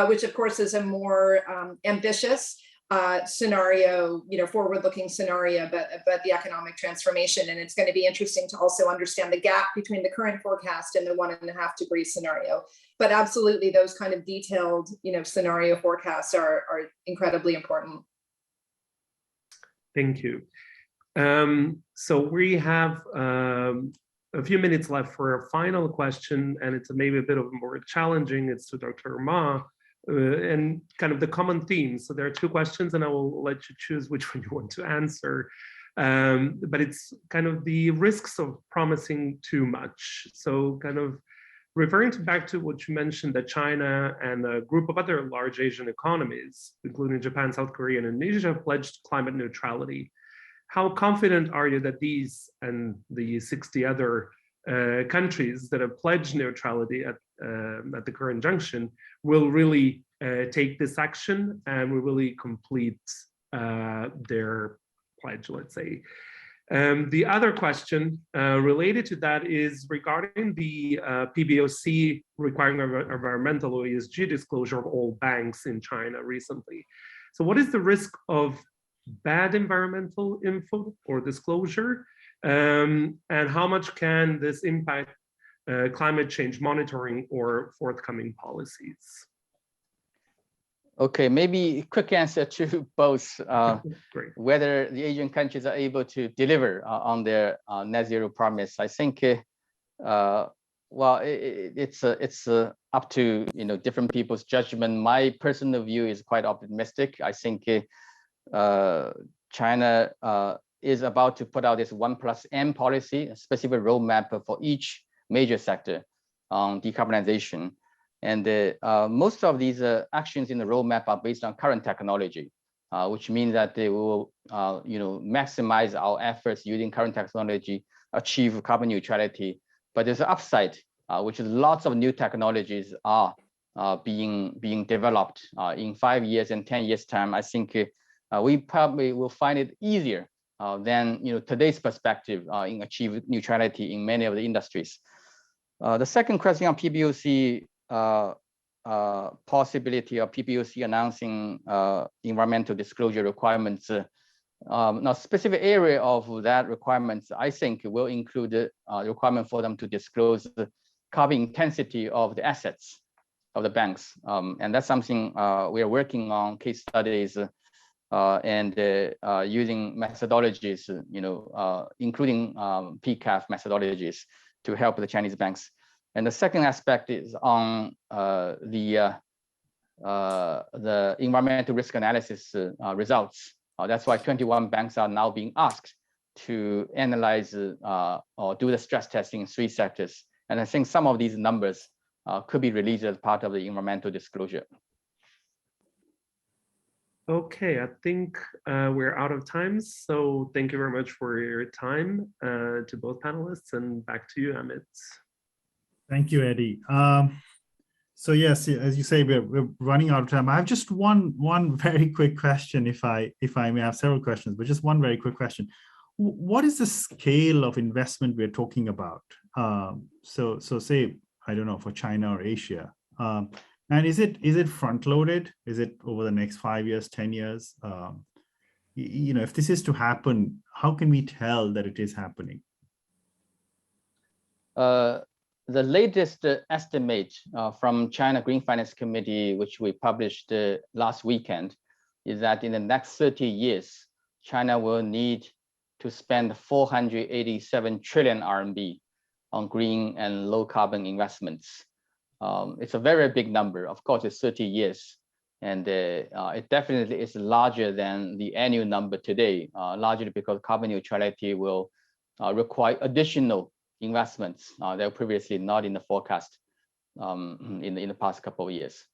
which of course is a more ambitious scenario, forward-looking scenario, but the economic transformation. And it's going to be interesting to also understand the gap between the current forecast and the 1.5 degree scenario. But absolutely, those kind of detailed, scenario forecasts are incredibly important. Thank you. So we have a few minutes left for a final question, and it's maybe a bit of more challenging. It's to Dr. Ma. And kind of the common themes. So there are two questions, and I will let you choose which one you want to answer. But it's kind of the risks of promising too much. So kind of referring back to what you mentioned, that China and a group of other large Asian economies, including Japan, South Korea, and Indonesia, have pledged climate neutrality. How confident are you that these and the 60 other countries that have pledged neutrality at the current junction will really take this action and will really complete their pledge, let's say? The other question related to that is regarding the PBOC requiring environmental or ESG disclosure of all banks in China recently. So what is the risk of bad environmental info or disclosure? And how much can this impact climate change monitoring or forthcoming policies? Okay, maybe quick answer to both, whether the Asian countries are able to deliver on their net zero promise. I think, well, it's up to different people's judgment. My personal view is quite optimistic. I think China is about to put out this 1+M policy, a specific roadmap for each major sector on decarbonization. And most of these actions in the roadmap are based on current technology, which means that they will, maximize our efforts using current technology, achieve carbon neutrality. But there's an upside, which is lots of new technologies are being developed. In 5 years and 10 years time, I think we probably will find it easier than today's perspective in achieving neutrality in many of the industries. The second question on PBOC. Possibility of PBOC announcing environmental disclosure requirements. Now, specific area of that requirements, I think, will include the requirement for them to disclose the carbon intensity of the assets of the banks, and that's something we are working on, case studies and using methodologies, including PCAF methodologies to help the Chinese banks. And the second aspect is on the environmental risk analysis results. That's why 21 banks are now being asked to analyze or do the stress testing in 3 sectors. And I think some of these numbers could be released as part of the environmental disclosure. Okay, I think we're out of time. So thank you very much for your time to both panelists, and back to you, Amit. Thank you, Eddie. So yes, as you say, we're running out of time. I have just one very quick question, if I may. Have several questions, but just one very quick question. What is the scale of investment we're talking about? So say, I don't know, for China or Asia, and is it front loaded? Is it over the next 5 years, 10 years? If this is to happen, how can we tell that it is happening? The latest estimate from China Green Finance Committee, which we published last weekend, is that in the next 30 years, China will need to spend 487 trillion RMB on green and low carbon investments. It's a very big number. Of course, it's 30 years, and it definitely is larger than the annual number today, largely because carbon neutrality will require additional investments that were previously not in the forecast in the past couple of years.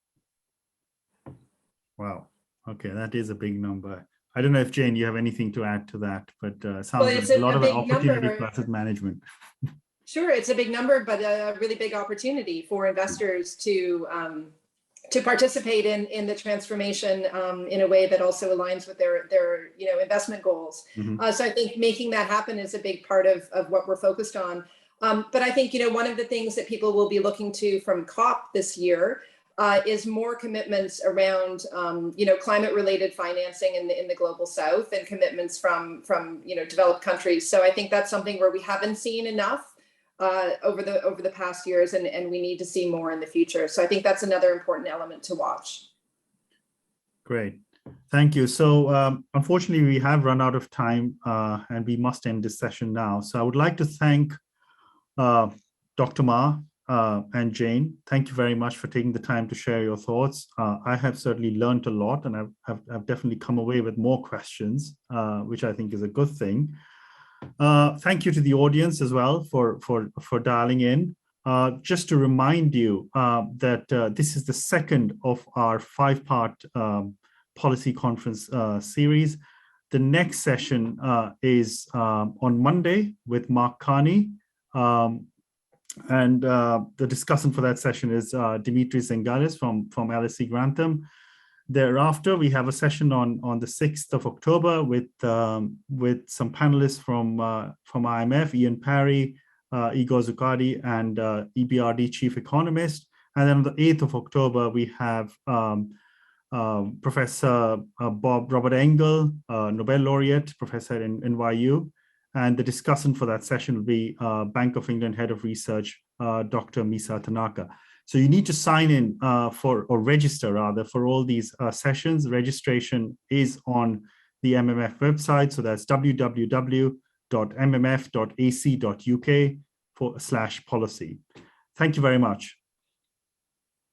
Wow. Okay, that is a big number. I don't know if Jane, you have anything to add to that, but sounds like a lot of opportunity for asset management. Sure, it's a big number, but a really big opportunity for investors to participate in the transformation in a way that also aligns with their investment goals. So I think making that happen is a big part of what we're focused on. But I think one of the things that people will be looking to from COP this year is more commitments around climate-related financing in the global south, and commitments from developed countries. So I think that's something where we haven't seen enough over the past years, and we need to see more in the future. So I think that's another important element to watch. Great, thank you. So unfortunately, we have run out of time, and we must end this session now. So I would like to thank Dr. Ma and Jane. Thank you very much for taking the time to share your thoughts. I have certainly learned a lot, and I've definitely come away with more questions, which I think is a good thing. Thank you to the audience as well for dialing in. Just to remind you that this is the second of our 5-part policy conference series. The next session is on Monday with Mark Carney. And the discussant for that session is Dimitris Zengalis from LSE Grantham. Thereafter, we have a session on the 6th of October with some panelists from IMF, Ian Parry, Igor Zuccardi, and EBRD chief economist. And then on the 8th of October, we have Professor Robert Engel, Nobel laureate, professor in NYU. And the discussant for that session will be Bank of England Head of Research, Dr. Misa Tanaka. So you need to sign in or register rather for all these sessions. Registration is on the MMF website. So that's www.mmf.ac.uk/policy. Thank you very much.